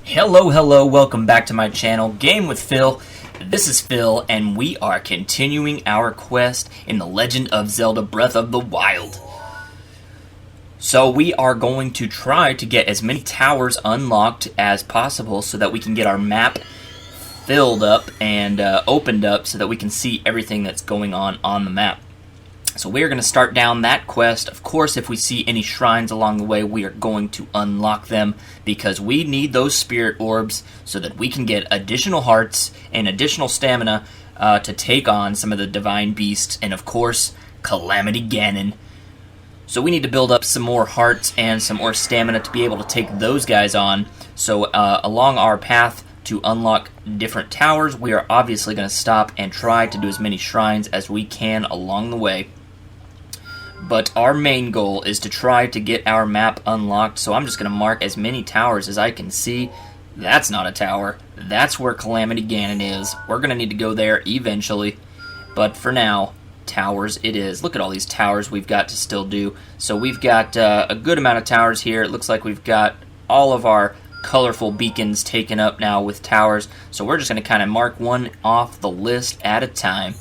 Hello, welcome back to my channel, Game with Phil. This is Phil, and we are continuing our quest in The Legend of Zelda Breath of the Wild. So we are going to try to get as many towers unlocked as possible so that we can get our map filled up and opened up so that we can see everything that's going on the map. So we're going to start down that quest. Of course, if we see any shrines along the way, we are going to unlock them because we need those spirit orbs so that we can get additional hearts and additional stamina to take on some of the divine beasts and, of course, Calamity Ganon. So we need to build up some more hearts and some more stamina to be able to take those guys on. So along our path to unlock different towers, we are obviously going to stop and try to do as many shrines as we can along the way. But our main goal is to try to get our map unlocked, so I'm just going to mark as many towers as I can see. That's not a tower. That's where Calamity Ganon is. We're going to need to go there eventually. But for now, towers it is. Look at all these towers we've got to still do. So we've got a good amount of towers here. It looks like we've got all of our colorful beacons taken up now with towers. So we're just going to kind of mark one off the list at a time.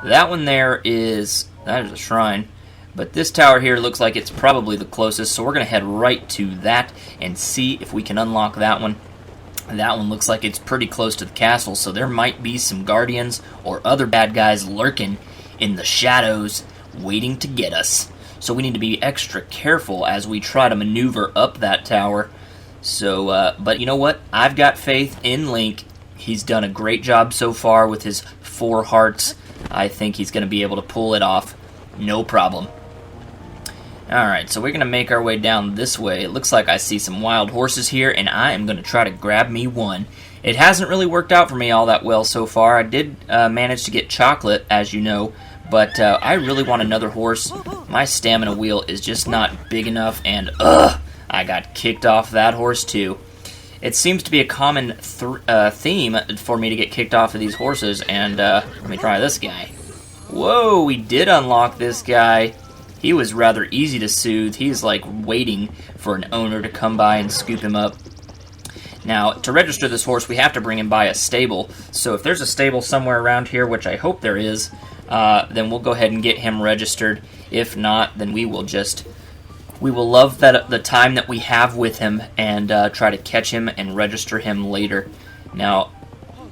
That one there is... that is a shrine. But this tower here looks like it's probably the closest, so we're going to head right to that and see if we can unlock that one. That one looks like it's pretty close to the castle, so there might be some guardians or other bad guys lurking in the shadows waiting to get us. So we need to be extra careful as we try to maneuver up that tower. So, but you know what? I've got faith in Link. He's done a great job so far with his 4 hearts. I think he's going to be able to pull it off. No problem. Alright, so we're going to make our way down this way. It looks like I see some wild horses here, and I am going to try to grab me one. It hasn't really worked out for me all that well so far. I did manage to get chocolate, as you know, but I really want another horse. My stamina wheel is just not big enough, and I got kicked off that horse too. It seems to be a common theme for me to get kicked off of these horses, and let me try this guy. Whoa, we did unlock this guy. He was rather easy to soothe. He's like waiting for an owner to come by and scoop him up. Now, to register this horse, we have to bring him by a stable. So if there's a stable somewhere around here, which I hope there is, then we'll go ahead and get him registered. If not, then we will love the time that we have with him and try to catch him and register him later. Now,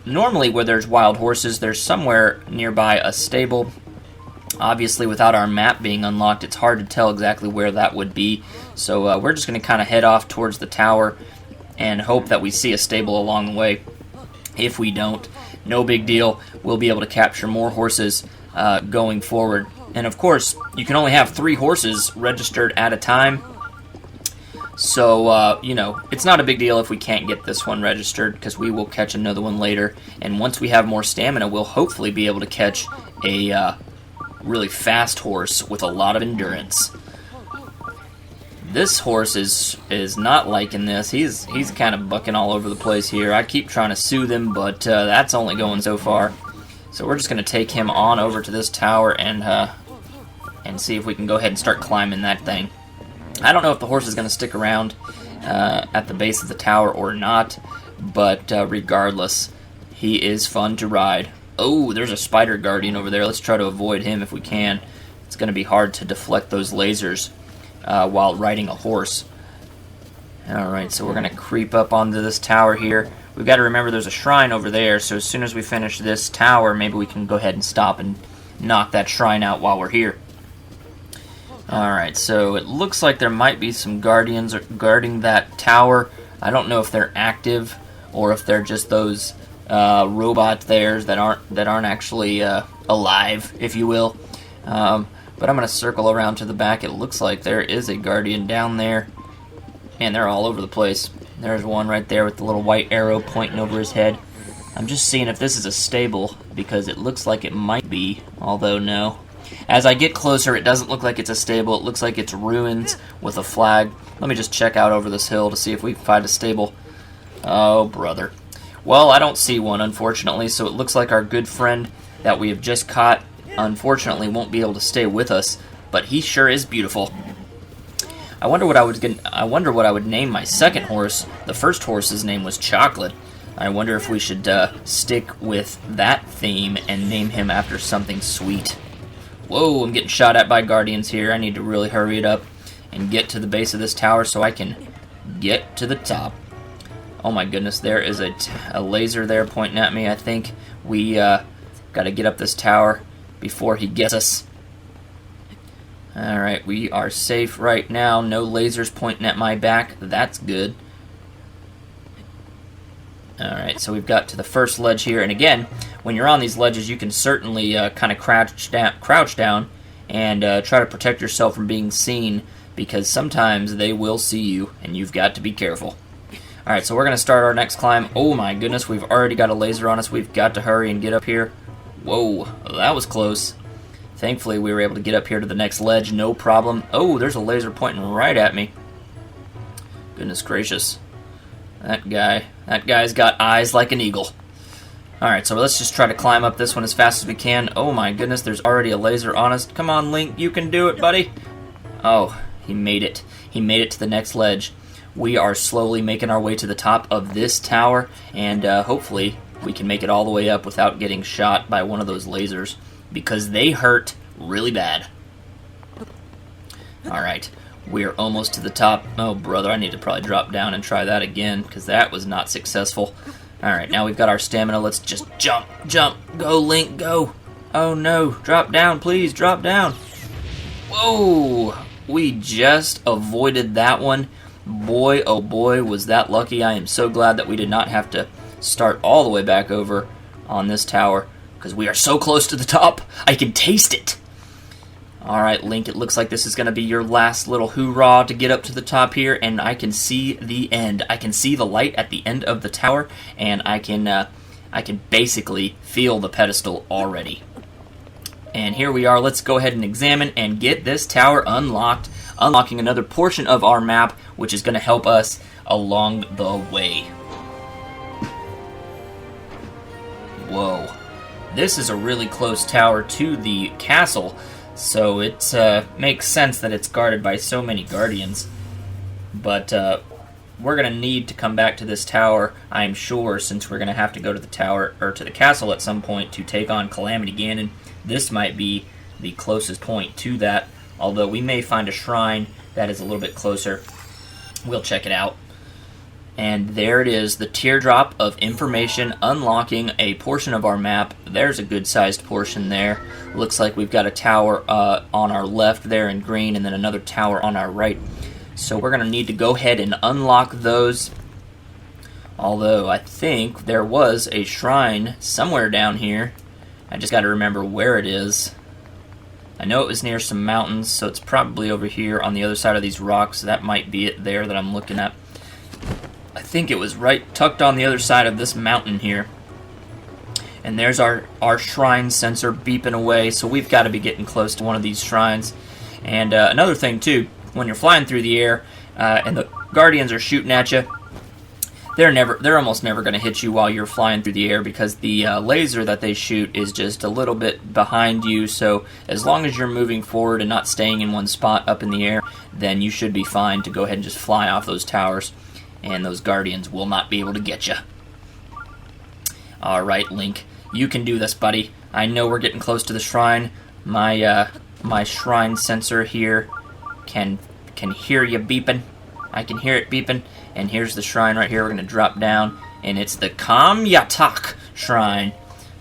normally where there's wild horses, there's somewhere nearby a stable. Obviously, without our map being unlocked, it's hard to tell exactly where that would be. So we're just going to kind of head off towards the tower and hope that we see a stable along the way. If we don't, no big deal. We'll be able to capture more horses going forward. And of course, you can only have 3 horses registered at a time. So, you know, it's not a big deal if we can't get this one registered, because we will catch another one later. And once we have more stamina, we'll hopefully be able to catch a really fast horse with a lot of endurance. This horse is not liking this. He's kind of bucking all over the place here. I keep trying to soothe him, but that's only going so far. So we're just going to take him on over to this tower and see if we can go ahead and start climbing that thing. I don't know if the horse is going to stick around at the base of the tower or not, but regardless, he is fun to ride. Oh, there's a spider guardian over there. Let's try to avoid him if we can. It's going to be hard to deflect those lasers while riding a horse. Alright, so we're going to creep up onto this tower here. We've got to remember there's a shrine over there, so as soon as we finish this tower, maybe we can go ahead and stop and knock that shrine out while we're here. Alright, so it looks like there might be some guardians guarding that tower. I don't know if they're active or if they're just those robot theirs that aren't actually alive, if you will. But I'm going to circle around to the back. It looks like there is a guardian down there. Man, they're all over the place. There's one right there with the little white arrow pointing over his head. I'm just seeing if this is a stable, because it looks like it might be, although no. As I get closer, it doesn't look like it's a stable. It looks like it's ruins with a flag. Let me just check out over this hill to see if we can find a stable. Oh, brother. Well, I don't see one, unfortunately, so it looks like our good friend that we have just caught, unfortunately, won't be able to stay with us, but he sure is beautiful. I wonder what I would name my second horse. The first horse's name was Chocolate. I wonder if we should stick with that theme and name him after something sweet. Whoa, I'm getting shot at by guardians here. I need to really hurry it up and get to the base of this tower so I can get to the top. Oh my goodness, there is a laser there pointing at me. I think we got to get up this tower before he gets us. Alright, we are safe right now. No lasers pointing at my back. That's good. Alright, so we've got to the first ledge here. And again, when you're on these ledges, you can certainly kind of crouch down and try to protect yourself from being seen, because sometimes they will see you, and you've got to be careful. Alright, so we're going to start our next climb. Oh my goodness, we've already got a laser on us. We've got to hurry and get up here. Whoa, that was close. Thankfully, we were able to get up here to the next ledge, no problem. Oh, there's a laser pointing right at me. Goodness gracious. That guy's got eyes like an eagle. Alright, so let's just try to climb up this one as fast as we can. Oh my goodness, there's already a laser on us. Come on, Link, you can do it, buddy. Oh, he made it. He made it to the next ledge. We are slowly making our way to the top of this tower, and hopefully we can make it all the way up without getting shot by one of those lasers, because they hurt really bad. Alright, we're almost to the top. Oh, brother, I need to probably drop down and try that again, because that was not successful. Alright, now we've got our stamina. Let's just jump, jump. Go, Link, go. Oh, no. Drop down, please. Drop down. Whoa. We just avoided that one. Boy, oh boy, was that lucky. I am so glad that we did not have to start all the way back over on this tower, because we are so close to the top. I can taste it. Alright, Link, it looks like this is going to be your last little hoorah to get up to the top here, and I can see the end. I can see the light at the end of the tower, and I can basically feel the pedestal already. And here we are. Let's go ahead and examine and get this tower unlocked, unlocking another portion of our map, which is going to help us along the way. Whoa. This is a really close tower to the castle, so it makes sense that it's guarded by so many guardians. But we're going to need to come back to this tower, I'm sure, since we're going to have to go to the tower, or to the castle at some point to take on Calamity Ganon. This might be the closest point to that, although we may find a shrine that is a little bit closer. We'll check it out. And there it is, the teardrop of information unlocking a portion of our map. There's a good-sized portion there. Looks like we've got a tower on our left there in green, and then another tower on our right. So we're going to need to go ahead and unlock those. Although I think there was a shrine somewhere down here. I just got to remember where it is. I know it was near some mountains, so it's probably over here on the other side of these rocks. That might be it there that I'm looking at. I think it was right tucked on the other side of this mountain here. And there's our shrine sensor beeping away, so we've got to be getting close to one of these shrines. And another thing, too, when you're flying through the air and the guardians are shooting at you, they're almost never going to hit you while you're flying through the air, because the laser that they shoot is just a little bit behind you. So as long as you're moving forward and not staying in one spot up in the air, then you should be fine to go ahead and just fly off those towers, and those guardians will not be able to get you. Alright, Link, you can do this, buddy. I know we're getting close to the shrine. My shrine sensor here can hear you beeping. I can hear it beeping. And here's the shrine right here. We're going to drop down, and it's the Kaam Shrine.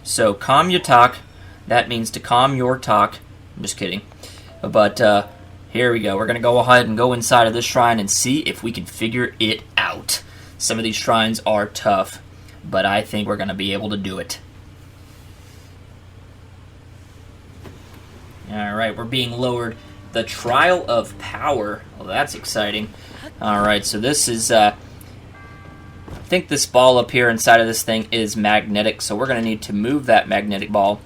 So, Kaam, that means to calm your talk. I'm just kidding. But, here we go. We're going to go ahead and go inside of this shrine and see if we can figure it out. Some of these shrines are tough, but I think we're going to be able to do it. Alright, we're being lowered. The Trial of Power. Well, that's exciting. Alright, so this is, I think this ball up here inside of this thing is magnetic, so we're going to need to move that magnetic ball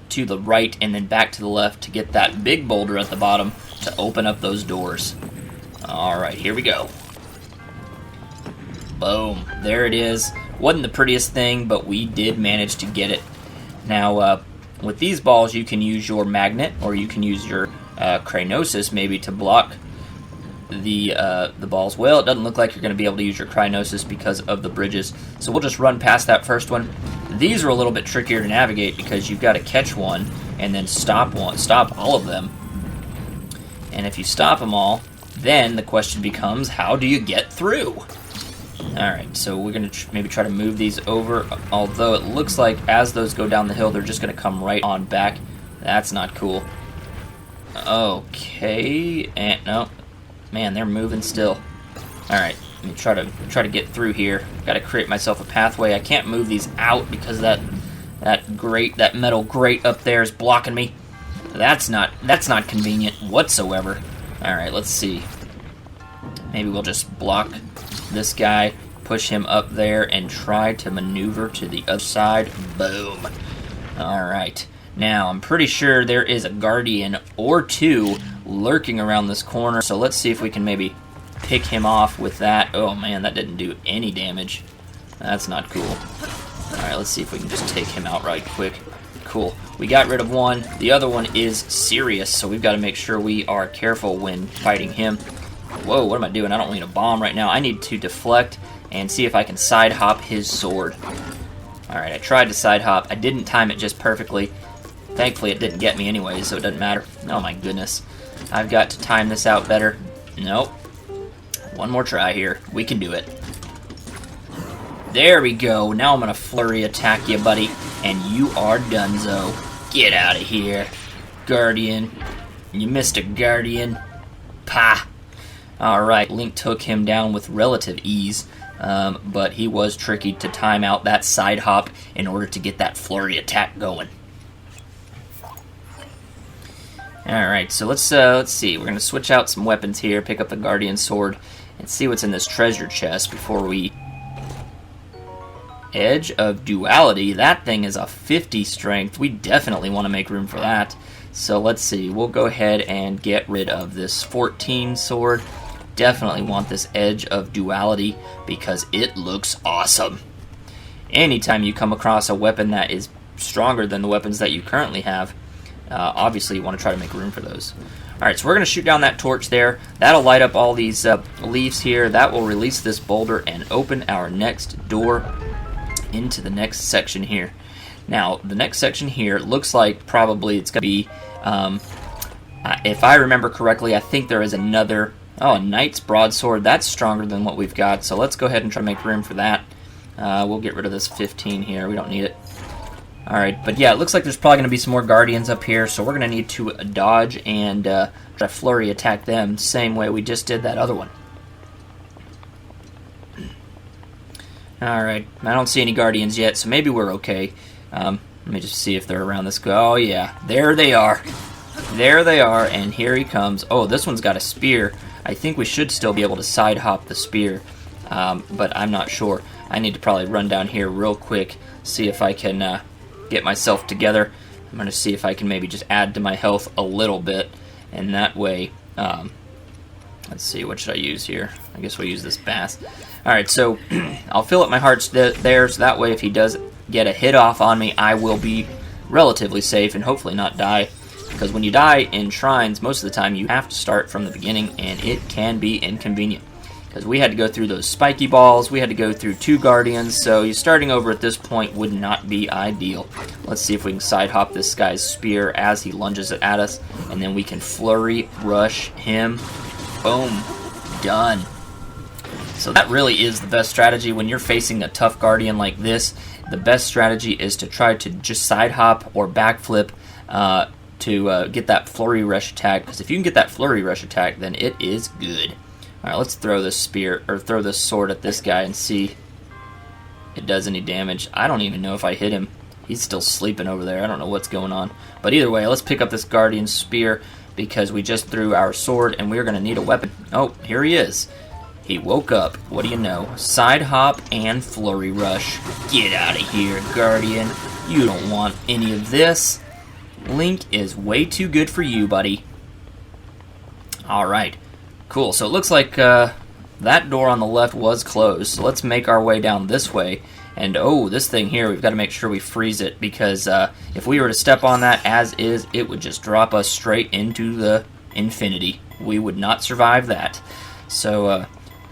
to the right and then back to the left to get that big boulder at the bottom to open up those doors. Alright, here we go. Boom. There it is. Wasn't the prettiest thing, but we did manage to get it. Now, with these balls, you can use your magnet, or you can use your Cranosis maybe to block the balls. Well, it doesn't look like you're going to be able to use your Cryonosis because of the bridges, so we'll just run past that first one. These are a little bit trickier to navigate because you've got to catch one and then stop all of them. And if you stop them all, then the question becomes, how do you get through? Alright, so we're going to maybe try to move these over, although it looks like as those go down the hill, they're just going to come right on back. That's not cool. Okay, and no. Man, they're moving still. Alright, let me try to get through here. Gotta create myself a pathway. I can't move these out because that metal grate up there is blocking me. That's not convenient whatsoever. Alright, let's see. Maybe we'll just block this guy, push him up there, and try to maneuver to the other side. Boom. Alright. Now, I'm pretty sure there is a Guardian or two lurking around this corner, so let's see if we can maybe pick him off with that. Oh man, that didn't do any damage. That's not cool. Alright, let's see if we can just take him out right quick. Cool. We got rid of one. The other one is serious, so we've got to make sure we are careful when fighting him. Whoa, what am I doing? I don't need a bomb right now. I need to deflect and see if I can side hop his sword. Alright, I tried to side hop. I didn't time it just perfectly. Thankfully, it didn't get me anyway, so it doesn't matter. Oh my goodness. I've got to time this out better. Nope. One more try here. We can do it. There we go. Now I'm going to flurry attack you, buddy. And you are donezo. Get out of here. Guardian. You missed a Guardian. Pah. Alright, Link took him down with relative ease. But he was tricky to time out that side hop in order to get that flurry attack going. Alright, so let's see. We're going to switch out some weapons here, pick up the Guardian Sword, and see what's in this treasure chest before we... Edge of Duality. That thing is a 50 strength. We definitely want to make room for that. So let's see. We'll go ahead and get rid of this 14 sword. Definitely want this Edge of Duality because it looks awesome. Anytime you come across a weapon that is stronger than the weapons that you currently have, obviously you want to try to make room for those. Alright, so we're going to shoot down that torch there. That'll light up all these leaves here. That will release this boulder and open our next door into the next section here. Now, the next section here looks like probably it's going to be, if I remember correctly, I think there is another, a Knight's Broadsword. That's stronger than what we've got, so let's go ahead and try to make room for that. We'll get rid of this 15 here. We don't need it. Alright, but yeah, it looks like there's probably going to be some more Guardians up here, so we're going to need to dodge and try to flurry attack them same way we just did that other one. Alright, I don't see any Guardians yet, so maybe we're okay. Let me just see if they're around this guy. Oh yeah, there they are. There they are, and here he comes. Oh, this one's got a spear. I think we should still be able to side hop the spear, but I'm not sure. I need to probably run down here real quick, see if I can get myself together. I'm going to see if I can maybe just add to my health a little bit, and that way, let's see, what should I use here? I guess we'll use this bass. Alright, so I'll fill up my hearts there, so that way if he does get a hit off on me, I will be relatively safe and hopefully not die. Because when you die in shrines, most of the time you have to start from the beginning, and it can be inconvenient. Because we had to go through those spiky balls, we had to go through 2 Guardians, so you starting over at this point would not be ideal. Let's see if we can side hop this guy's spear as he lunges it at us, and then we can flurry rush him. Boom. Done. So that really is the best strategy when you're facing a tough Guardian like this. The best strategy is to try to just side hop or backflip to get that flurry rush attack, because if you can get that flurry rush attack, then it is good. Alright, let's throw this spear, or throw this sword at this guy and see if it does any damage. I don't even know if I hit him. He's still sleeping over there. I don't know what's going on. But either way, let's pick up this Guardian spear, because we just threw our sword, and we're going to need a weapon. Oh, here he is. He woke up. What do you know? Side hop and flurry rush. Get out of here, Guardian. You don't want any of this. Link is way too good for you, buddy. Alright. Cool, so it looks like that door on the left was closed, so let's make our way down this way. And oh, this thing here, we've got to make sure we freeze it, because if we were to step on that as is, it would just drop us straight into the infinity. We would not survive that. So,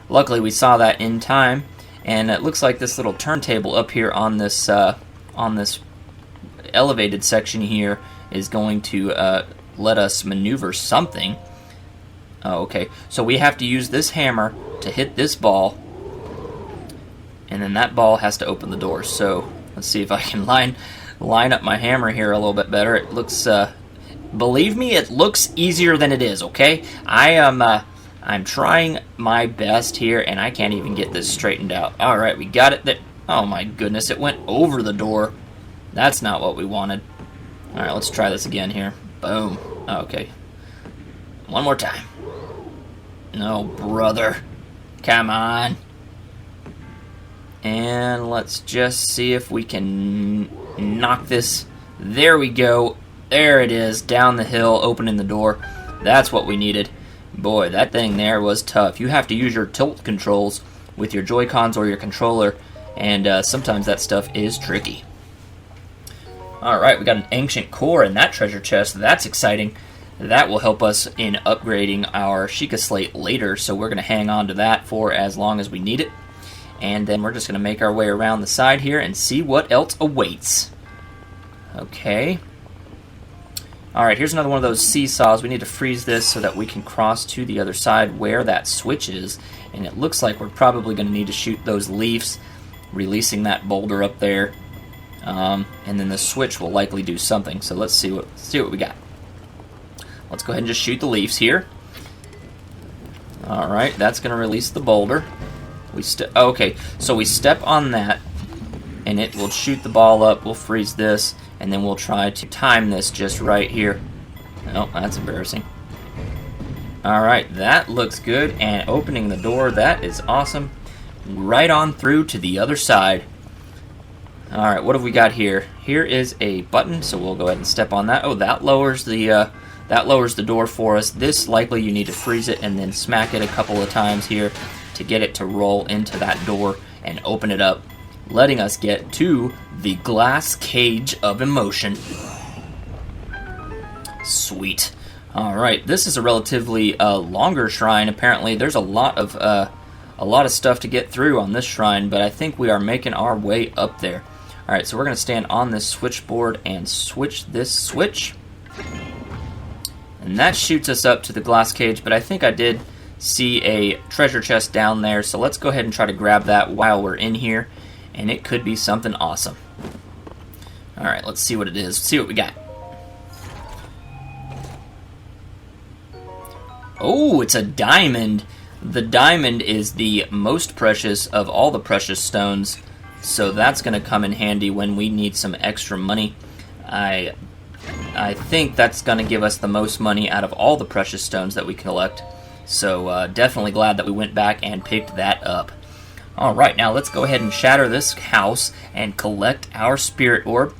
luckily we saw that in time, and it looks like this little turntable up here on this elevated section here is going to let us maneuver something. Oh, okay. So we have to use this hammer to hit this ball, and then that ball has to open the door. So let's see if I can line up my hammer here a little bit better. It looks, believe me, it looks easier than it is. Okay, I'm trying my best here, and I can't even get this straightened out. All right, we got it there. Oh my goodness, it went over the door. That's not what we wanted. All right, let's try this again here. Boom. Okay. One more time. No, brother. Come on. And let's just see if we can knock this. There we go. There it is. Down the hill, opening the door. That's what we needed. Boy, that thing there was tough. You have to use your tilt controls with your Joy-Cons or your controller, and sometimes that stuff is tricky. Alright, we got an ancient core in that treasure chest. That's exciting. That will help us in upgrading our Sheikah Slate later, so we're going to hang on to that for as long as we need it. And then we're just going to make our way around the side here and see what else awaits. Okay. Alright, here's another one of those seesaws. We need to freeze this so that we can cross to the other side where that switch is. And it looks like we're probably going to need to shoot those leaves, releasing that boulder up there. And then the switch will likely do something. So let's see what we got. Let's go ahead and just shoot the leaves here. Alright, that's going to release the boulder. Okay, so we step on that, and it will shoot the ball up. We'll freeze this, and then we'll try to time this just right here. Oh, that's embarrassing. Alright, that looks good, and opening the door, that is awesome. Right on through to the other side. Alright, what have we got here? Here is a button, so we'll go ahead and step on that. Oh, that lowers the door for us. This, likely you need to freeze it and then smack it a couple of times here to get it to roll into that door and open it up, letting us get to the glass cage of emotion. Sweet. Alright, this is a relatively longer shrine. Apparently there's a lot of stuff to get through on this shrine, but I think we are making our way up there. Alright, so we're going to stand on this switchboard and switch this switch. And that shoots us up to the glass cage, but I think I did see a treasure chest down there, so let's go ahead and try to grab that while we're in here, and it could be something awesome. Alright, let's see what it is. Let's see what we got. Oh, it's a diamond. The diamond is the most precious of all the precious stones, so that's going to come in handy when we need some extra money. I think that's going to give us the most money out of all the precious stones that we collect. So definitely glad that we went back and picked that up. Alright, now let's go ahead and shatter this house and collect our spirit orb.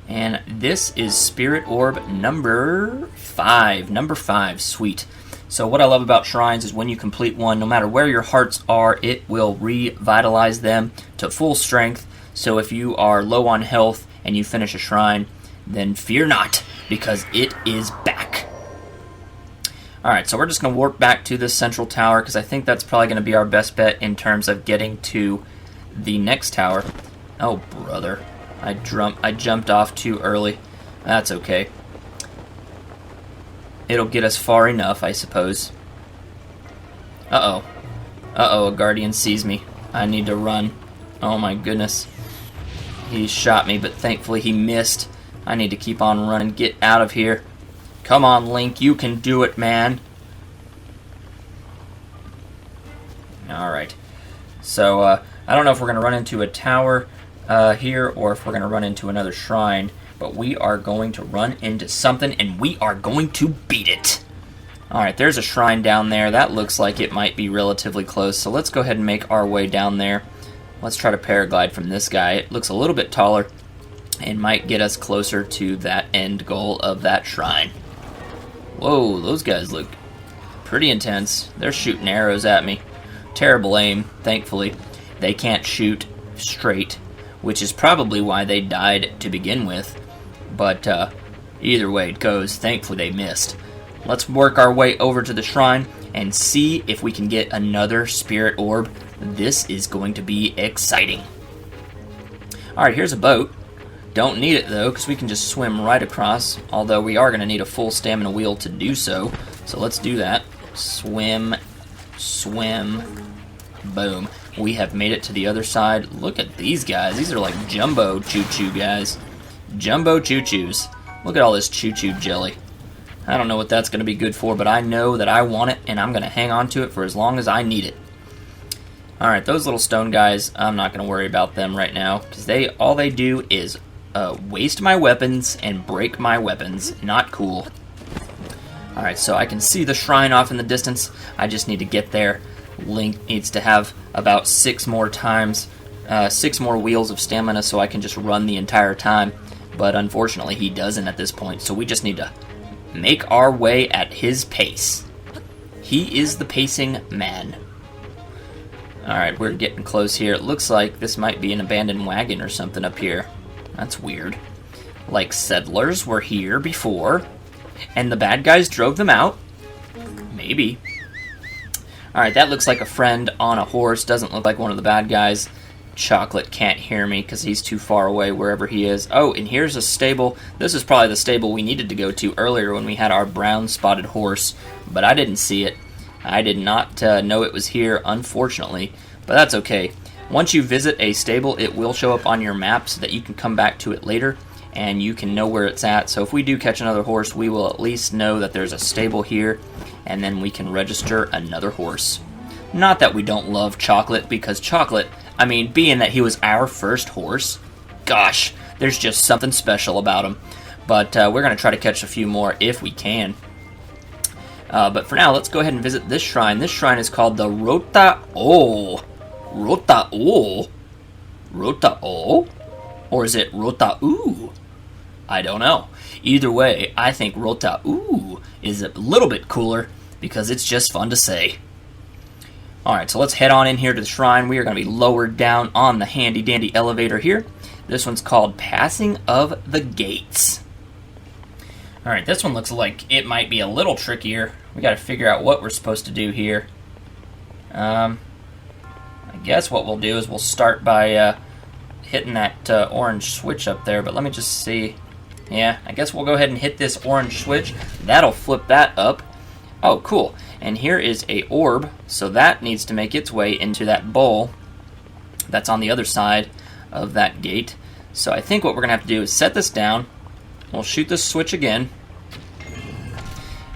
And this is spirit orb number 5. Number 5, sweet. So what I love about shrines is when you complete one, no matter where your hearts are, it will revitalize them to full strength. So if you are low on health and you finish a shrine, then fear not, because it is back. Alright, so we're just going to warp back to this central tower, because I think that's probably going to be our best bet in terms of getting to the next tower. Oh, brother. I jumped off too early. That's okay. It'll get us far enough, I suppose. Uh-oh. Uh-oh, a guardian sees me. I need to run. Oh my goodness. He shot me, but thankfully he missed. I need to keep on running. Get out of here. Come on, Link. You can do it, man. Alright. So, I don't know if we're going to run into a tower here or if we're going to run into another shrine. But we are going to run into something, and we are going to beat it. Alright, there's a shrine down there. That looks like it might be relatively close. So let's go ahead and make our way down there. Let's try to paraglide from this guy. It looks a little bit taller and might get us closer to that end goal of that shrine. Whoa, those guys look pretty intense. They're shooting arrows at me. Terrible aim, thankfully. They can't shoot straight, which is probably why they died to begin with. But either way it goes, thankfully they missed. let's work our way over to the shrine and see if we can get another spirit orb. This is going to be exciting. Alright, here's a boat. Don't need it though, because we can just swim right across, although we are going to need a full stamina wheel to do so. So let's do that. Swim, swim, boom. We have made it to the other side. Look at these guys. These are like jumbo choo-choo guys. Jumbo choo-choos. Look at all this choo-choo jelly. I don't know what that's going to be good for, but I know that I want it, and I'm going to hang on to it for as long as I need it. Alright, those little stone guys, I'm not going to worry about them right now, because all they do is waste my weapons and break my weapons. Not cool. Alright, so I can see the shrine off in the distance. I just need to get there. Link needs to have about 6 more wheels of stamina so I can just run the entire time. But unfortunately, he doesn't at this point, so we just need to make our way at his pace. He is the pacing man. Alright, we're getting close here. It looks like this might be an abandoned wagon or something up here. That's weird. Like settlers were here before, and the bad guys drove them out? Maybe. Alright, that looks like a friend on a horse. Doesn't look like one of the bad guys. Chocolate can't hear me because he's too far away wherever he is. Oh, and here's a stable. This is probably the stable we needed to go to earlier when we had our brown spotted horse, but I didn't see it. I did not know it was here, unfortunately, but that's okay. Once you visit a stable, it will show up on your map so that you can come back to it later, and you can know where it's at. So if we do catch another horse, we will at least know that there's a stable here, and then we can register another horse. Not that we don't love Chocolate, because Chocolate, I mean, being that he was our first horse, gosh, there's just something special about him. But we're going to try to catch a few more if we can. But for now, let's go ahead and visit this shrine. This shrine is called the Rota Ooh. Rota Ooh? Rota Ooh? Or is it Rota Ooh? I don't know. Either way, I think Rota Ooh is a little bit cooler because it's just fun to say. Alright, so let's head on in here to the shrine. We are going to be lowered down on the handy-dandy elevator here. This one's called Passing of the Gates. Alright, this one looks like it might be a little trickier. We got to figure out what we're supposed to do here. I guess what we'll do is we'll start by hitting that orange switch up there, but let me just see. Yeah, I guess we'll go ahead and hit this orange switch. That'll flip that up. Oh, cool. And here is a orb, so that needs to make its way into that bowl that's on the other side of that gate. So I think what we're going to have to do is set this down. We'll shoot this switch again.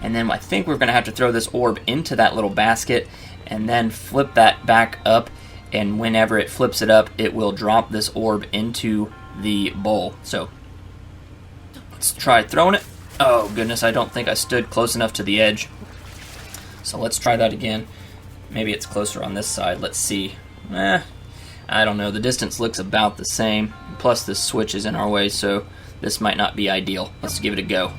And then I think we're going to have to throw this orb into that little basket and then flip that back up. And whenever it flips it up, it will drop this orb into the bowl. So let's try throwing it. Oh, goodness, I don't think I stood close enough to the edge. So let's try that again. Maybe it's closer on this side. Let's see. I don't know. The distance looks about the same. Plus, this switch is in our way, so this might not be ideal. Let's give it a go.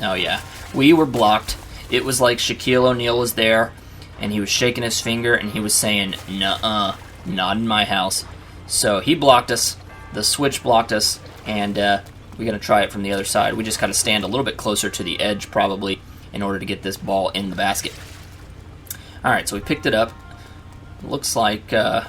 Oh, yeah. We were blocked. It was like Shaquille O'Neal was there, and he was shaking his finger, and he was saying, "Nuh-uh, not in my house." So he blocked us. The switch blocked us, and we're going to try it from the other side. We just got to stand a little bit closer to the edge, probably, in order to get this ball in the basket. Alright, so we picked it up. Looks like, I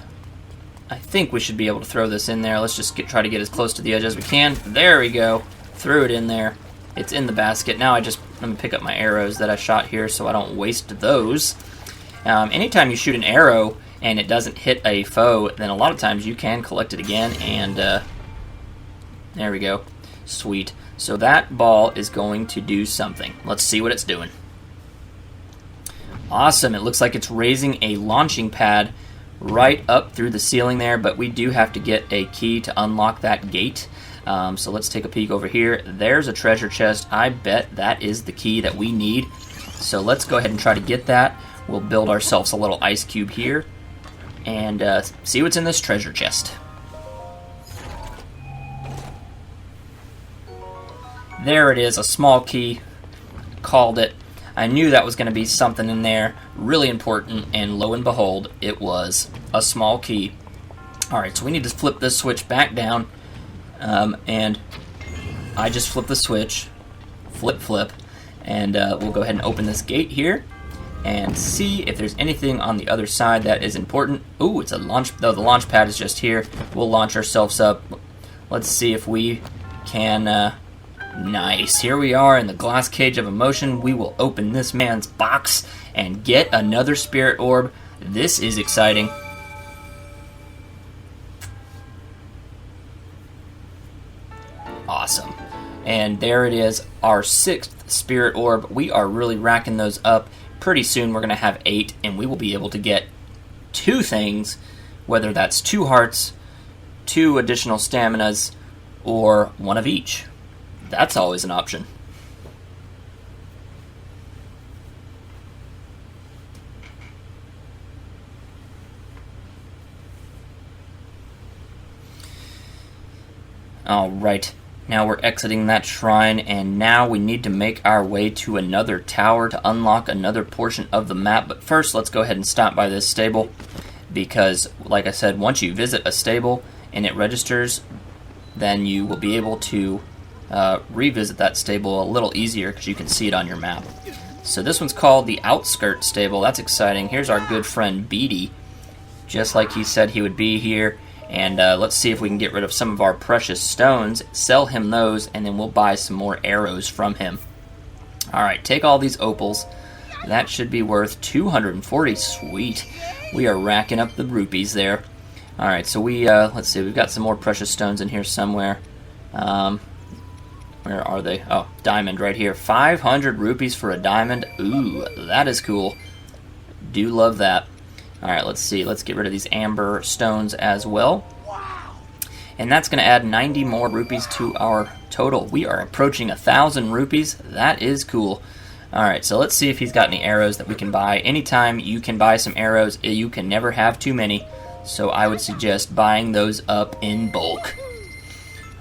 think we should be able to throw this in there. Let's just try to get as close to the edge as we can. There we go. Threw it in there. It's in the basket. Now let me pick up my arrows that I shot here so I don't waste those. Anytime you shoot an arrow and it doesn't hit a foe, then a lot of times you can collect it again, and there we go. Sweet. So that ball is going to do something. Let's see what it's doing. Awesome. It looks like it's raising a launching pad right up through the ceiling there, but we do have to get a key to unlock that gate. So let's take a peek over here. There's a treasure chest. I bet that is the key that we need. So let's go ahead and try to get that. We'll build ourselves a little ice cube here and see what's in this treasure chest. There it is, a small key. Called it. I knew that was going to be something in there really important, and lo and behold, it was a small key. Alright, so we need to flip this switch back down, and I just flip the switch, flip, And we'll go ahead and open this gate here and see if there's anything on the other side that is important. Ooh, it's a launch. Though the launch pad is just here. We'll launch ourselves up. Let's see if we can... Nice. Here we are in the glass cage of emotion. We will open this man's box and get another spirit orb. This is exciting. Awesome. And there it is, our 6th spirit orb. We are really racking those up. Pretty soon we're going to have 8, and we will be able to get 2 things, whether that's 2 hearts, 2 additional staminas, or 1 of each. That's always an option. Alright, now we're exiting that shrine, and now we need to make our way to another tower to unlock another portion of the map. But first, let's go ahead and stop by this stable, because, like I said, once you visit a stable and it registers, then you will be able to revisit that stable a little easier because you can see it on your map. So this one's called the Outskirt Stable. That's exciting. Here's our good friend Beatty, just like he said he would be here. And let's see if we can get rid of some of our precious stones, sell him those, and then we'll buy some more arrows from him. Alright, take all these opals. That should be worth 240. Sweet. We are racking up the rupees there. Alright, so let's see, we've got some more precious stones in here somewhere. Where are they? Oh, diamond right here. 500 rupees for a diamond. Ooh, that is cool. Do love that. Alright, let's see. Let's get rid of these amber stones as well. And that's going to add 90 more rupees to our total. We are approaching 1,000 rupees. That is cool. Alright, so let's see if he's got any arrows that we can buy. Anytime you can buy some arrows, you can never have too many. So I would suggest buying those up in bulk.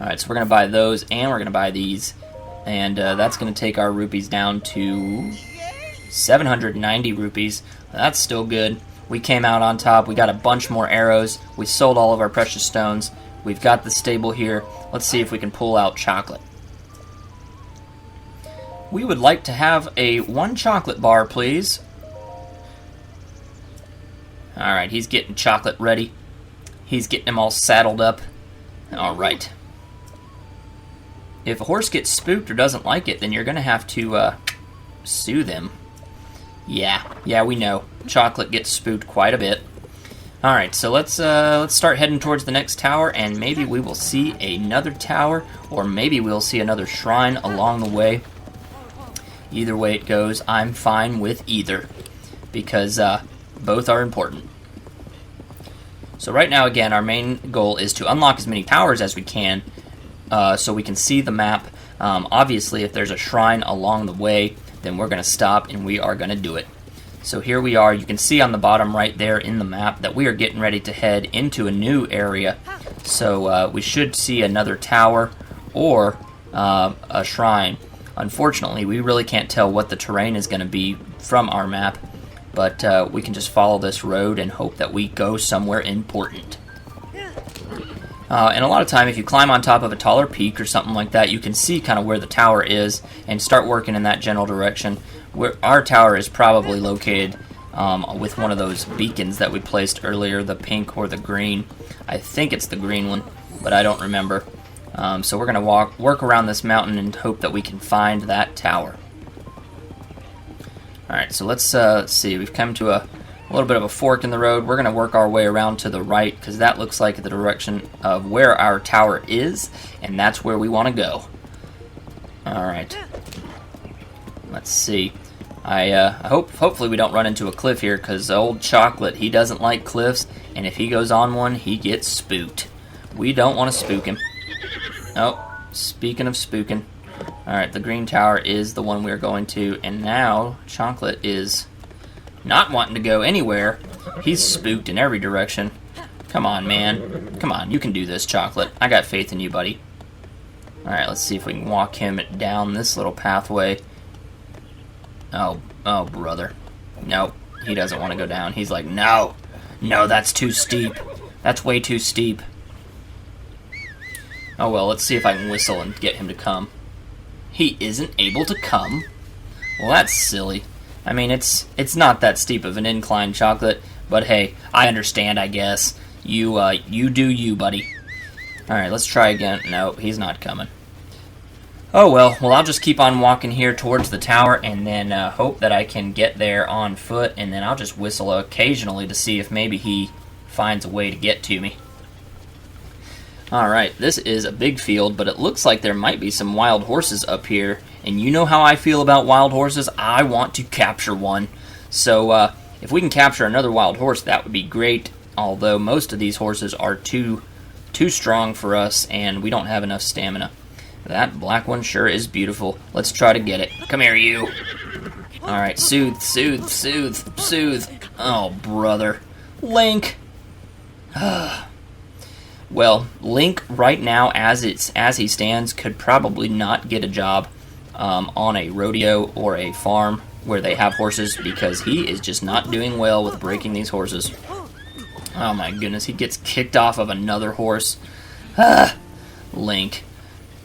Alright, so we're going to buy those, and we're going to buy these. And that's going to take our rupees down to 790 rupees. That's still good. We came out on top. We got a bunch more arrows. We sold all of our precious stones. We've got the stable here. Let's see if we can pull out chocolate. We would like to have a 1 chocolate bar, please. Alright, he's getting chocolate ready. He's getting them all saddled up. Alright. If a horse gets spooked or doesn't like it, then you're going to have to sue them. Yeah, we know. Chocolate gets spooked quite a bit. Alright, so let's start heading towards the next tower, and maybe we will see another tower, or maybe we'll see another shrine along the way. Either way it goes, I'm fine with either, because both are important. So right now, again, our main goal is to unlock as many towers as we can, so we can see the map. Obviously, if there's a shrine along the way, then we're going to stop and we are going to do it. So here we are. You can see on the bottom right there in the map that we are getting ready to head into a new area. So we should see another tower or a shrine. Unfortunately, we really can't tell what the terrain is going to be from our map, but we can just follow this road and hope that we go somewhere important. And a lot of time, if you climb on top of a taller peak or something like that, you can see kind of where the tower is and start working in that general direction. Where our tower is probably located with one of those beacons that we placed earlier, the pink or the green. I think it's the green one, but I don't remember. So we're going to work around this mountain and hope that we can find that tower. Alright, so let's see. We've come to a little bit of a fork in the road. We're going to work our way around to the right, because that looks like the direction of where our tower is, and that's where we want to go. Alright. Let's see. Hopefully we don't run into a cliff here, because old Chocolate, he doesn't like cliffs, and if he goes on one, he gets spooked. We don't want to spook him. Oh, speaking of spooking. Alright, the green tower is the one we're going to, and now Chocolate is not wanting to go anywhere. He's spooked in every direction. Come on, man. Come on, you can do this, Chocolate. I got faith in you, buddy. Alright, let's see if we can walk him down this little pathway. Oh, brother. Nope, he doesn't want to go down. He's like, no, that's too steep. That's way too steep. Oh well, let's see if I can whistle and get him to come. He isn't able to come. Well, that's silly. I mean, it's not that steep of an incline, Chocolate, but hey, I understand, I guess. You do you, buddy. Alright, let's try again. No, he's not coming. Oh, well, I'll just keep on walking here towards the tower and then hope that I can get there on foot, and then I'll just whistle occasionally to see if maybe he finds a way to get to me. Alright, this is a big field, but it looks like there might be some wild horses up here, and you know how I feel about wild horses. I want to capture one. So, if we can capture another wild horse, that would be great, although most of these horses are too strong for us, and we don't have enough stamina. That black one sure is beautiful. Let's try to get it. Come here, you. Alright, soothe, soothe, soothe, soothe. Oh, brother. Link. Well, Link right now, as he stands, could probably not get a job on a rodeo or a farm where they have horses, because he is just not doing well with breaking these horses. Oh my goodness, he gets kicked off of another horse. Link.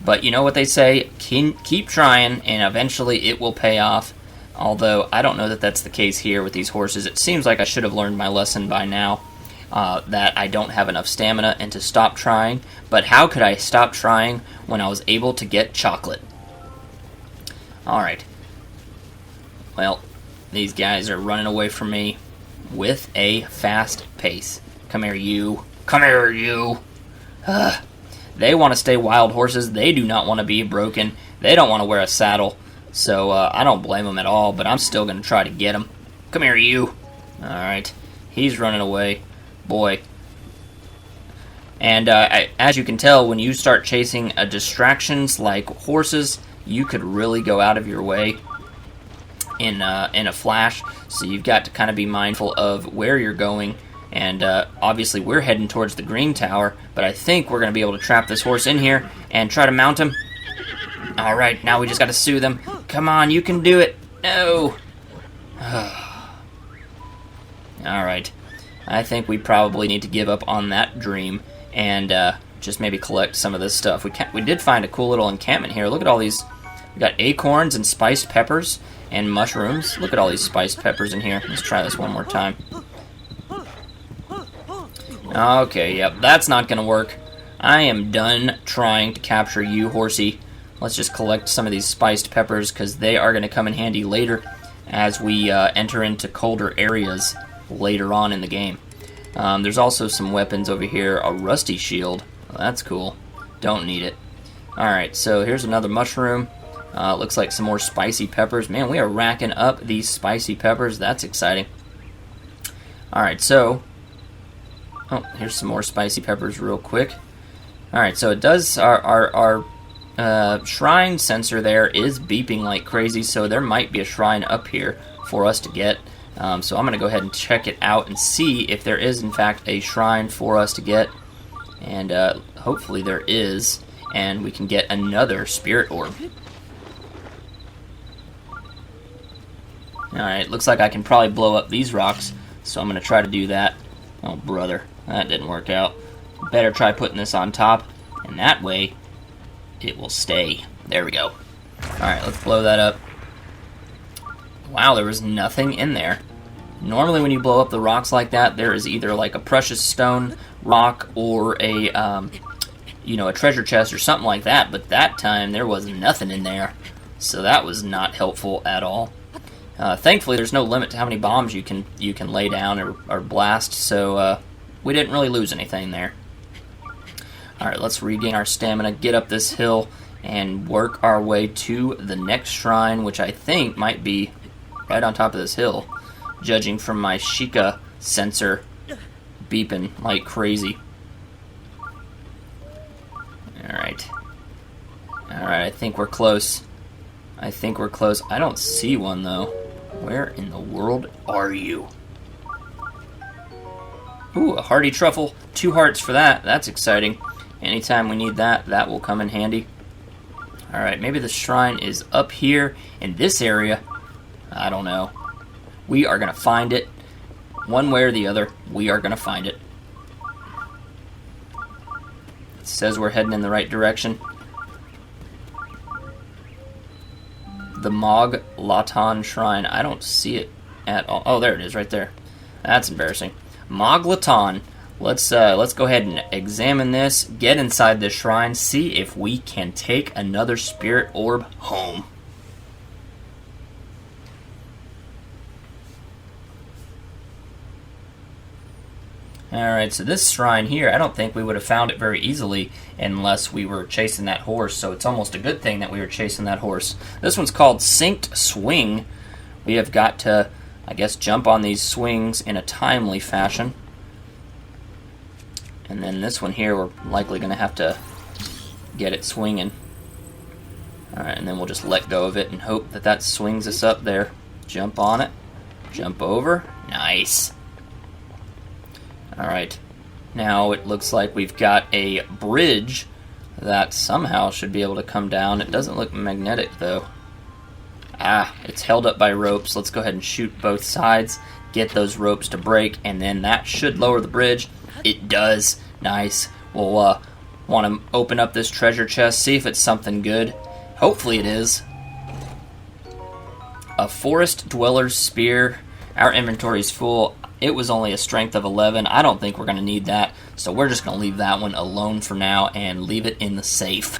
But you know what they say, keep trying, and eventually it will pay off. Although, I don't know that that's the case here with these horses. It seems like I should have learned my lesson by now, that I don't have enough stamina and to stop trying. But how could I stop trying when I was able to get Chocolate? Alright. Well, these guys are running away from me with a fast pace. Come here, you. Come here, you. They want to stay wild horses. They do not want to be broken. They don't want to wear a saddle. So I don't blame them at all, but I'm still going to try to get them. Come here, you. Alright. He's running away. Boy. And as you can tell, when you start chasing distractions like horses, you could really go out of your way in a flash. So you've got to kind of be mindful of where you're going. And obviously we're heading towards the green tower, but I think we're going to be able to trap this horse in here and try to mount him. Alright, now we just got to soothe him. Come on, you can do it. No. Alright. I think we probably need to give up on that dream and just maybe collect some of this stuff. We did find a cool little encampment here. Look at all these. We got acorns and spiced peppers and mushrooms. Look at all these spiced peppers in here. Let's try this one more time. Okay, yep, that's not going to work. I am done trying to capture you, horsey. Let's just collect some of these spiced peppers, because they are going to come in handy later as we enter into colder areas later on in the game. There's also some weapons over here. A rusty shield. Well, that's cool. Don't need it. Alright, so here's another mushroom. Looks like some more spicy peppers. Man, we are racking up these spicy peppers. That's exciting. Alright, so... Oh, here's some more spicy peppers real quick. Alright, so it does... Our shrine sensor there is beeping like crazy, so there might be a shrine up here for us to get. So I'm going to go ahead and check it out and see if there is, in fact, a shrine for us to get. And hopefully there is, and we can get another spirit orb. Alright, looks like I can probably blow up these rocks, so I'm going to try to do that. Oh, brother, that didn't work out. Better try putting this on top, and that way it will stay. There we go. Alright, let's blow that up. Wow, there was nothing in there. Normally when you blow up the rocks like that, there is either like a precious stone rock or a, a treasure chest or something like that, but that time there was nothing in there. So that was not helpful at all. Thankfully, there's no limit to how many bombs you can lay down or blast, so we didn't really lose anything there. Alright, let's regain our stamina, get up this hill, and work our way to the next shrine, which I think might be right on top of this hill, judging from my Sheikah sensor beeping like crazy. Alright. Alright, I think we're close. I don't see one, though. Where in the world are you? Ooh, a hearty truffle. 2 hearts for that. That's exciting. Anytime we need that, that will come in handy. Alright, maybe the shrine is up here in this area. I don't know. We are going to find it. One way or the other, we are going to find it. It says we're heading in the right direction. The Mogg Latan Shrine. I don't see it at all. Oh, there it is, right there. That's embarrassing. Mogg Latan. Let's go ahead and examine this, get inside this shrine, see if we can take another spirit orb home. Alright, so this shrine here, I don't think we would have found it very easily unless we were chasing that horse, so it's almost a good thing that we were chasing that horse. This one's called Synced Swing. We have got to, I guess, jump on these swings in a timely fashion. And then this one here, we're likely going to have to get it swinging. Alright, and then we'll just let go of it and hope that that swings us up there. Jump on it. Jump over. Nice. Alright, now it looks like we've got a bridge that somehow should be able to come down. It doesn't look magnetic, though. Ah, it's held up by ropes. Let's go ahead and shoot both sides, get those ropes to break, and then that should lower the bridge. It does. Nice. We'll want to open up this treasure chest, see if it's something good. Hopefully it is. A Forest Dweller's Spear. Our inventory is full. It was only a strength of 11. I don't think we're going to need that, so we're just going to leave that one alone for now and leave it in the safe.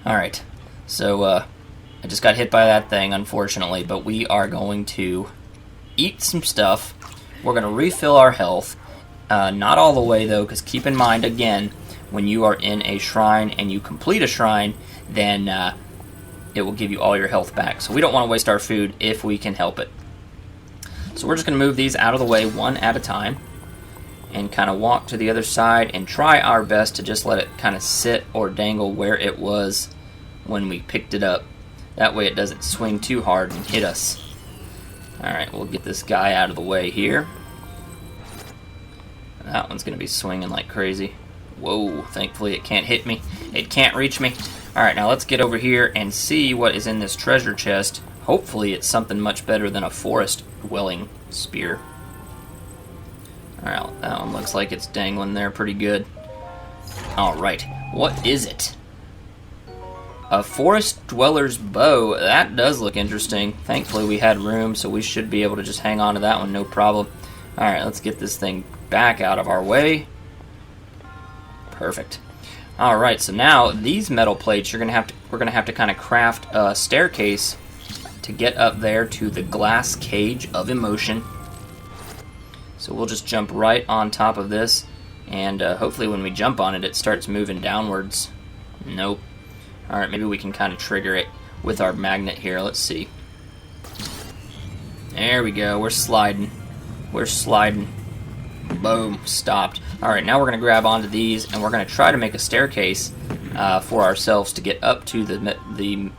Alright, so I just got hit by that thing, unfortunately, but we are going to eat some stuff. We're going to refill our health. Not all the way, though, because keep in mind, again, when you are in a shrine and you complete a shrine, then it will give you all your health back. So we don't want to waste our food if we can help it. So we're just going to move these out of the way one at a time and kind of walk to the other side and try our best to just let it kind of sit or dangle where it was when we picked it up. That way it doesn't swing too hard and hit us. Alright, we'll get this guy out of the way here. That one's going to be swinging like crazy. Whoa, thankfully it can't hit me. It can't reach me. Alright, now let's get over here and see what is in this treasure chest. Hopefully it's something much better than a forest dwelling spear. Alright, that one looks like it's dangling there pretty good. Alright, what is it? A forest dweller's bow. That does look interesting. Thankfully we had room, so we should be able to just hang on to that one, no problem. Alright, let's get this thing back out of our way. Perfect. Alright, so now these metal plates we're gonna have to kind of craft a staircase to get up there to the glass cage of emotion. So we'll just jump right on top of this, and hopefully when we jump on it, it starts moving downwards. Nope. Alright, maybe we can kind of trigger it with our magnet here. Let's see. There we go. We're sliding. We're sliding. Boom. Stopped. Alright, now we're going to grab onto these, and we're going to try to make a staircase for ourselves to get up to the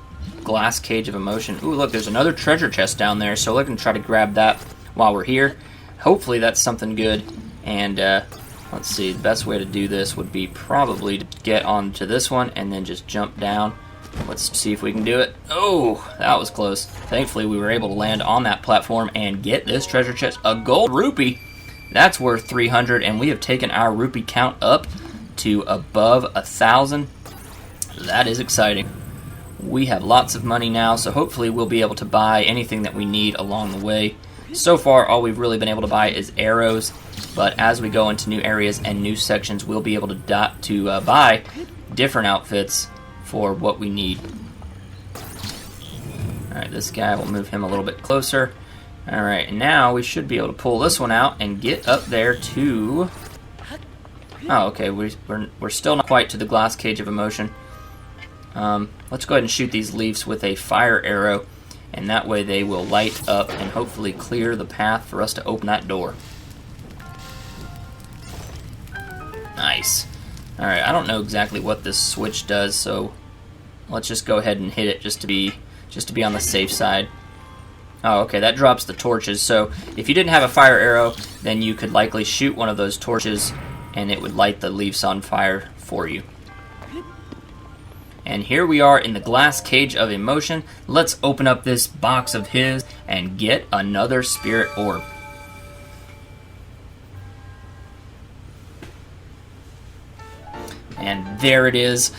glass cage of emotion. Ooh, look, there's another treasure chest down there, so we're going to try to grab that while we're here. Hopefully that's something good, and let's see, the best way to do this would be probably to get onto this one and then just jump down. Let's see if we can do it. Oh, that was close. Thankfully we were able to land on that platform and get this treasure chest. A gold rupee! That's worth 300, and we have taken our rupee count up to above 1,000. That is exciting. We have lots of money now, so hopefully we'll be able to buy anything that we need along the way. So far, all we've really been able to buy is arrows, but as we go into new areas and new sections, we'll be able to buy different outfits for what we need. Alright, this guy, we'll move him a little bit closer. Alright, now we should be able to pull this one out and get up there to... Oh, okay, we're still not quite to the glass cage of emotion. Let's go ahead and shoot these leaves with a fire arrow, and that way they will light up and hopefully clear the path for us to open that door. Nice. Alright, I don't know exactly what this switch does, so let's just go ahead and hit it just to be on the safe side. Oh, okay, that drops the torches, so if you didn't have a fire arrow, then you could likely shoot one of those torches and it would light the leaves on fire for you. And here we are in the glass cage of emotion. Let's open up this box of his and get another spirit orb. And there it is.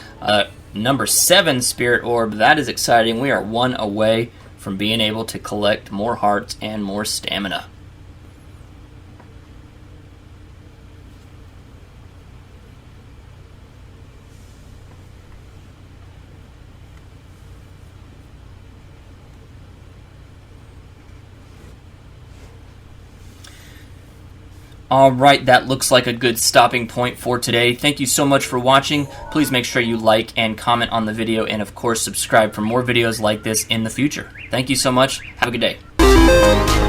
Number 7 spirit orb. That is exciting. We are one away from being able to collect more hearts and more stamina. Alright, that looks like a good stopping point for today. Thank you so much for watching. Please make sure you like and comment on the video, and of course subscribe for more videos like this in the future. Thank you so much. Have a good day.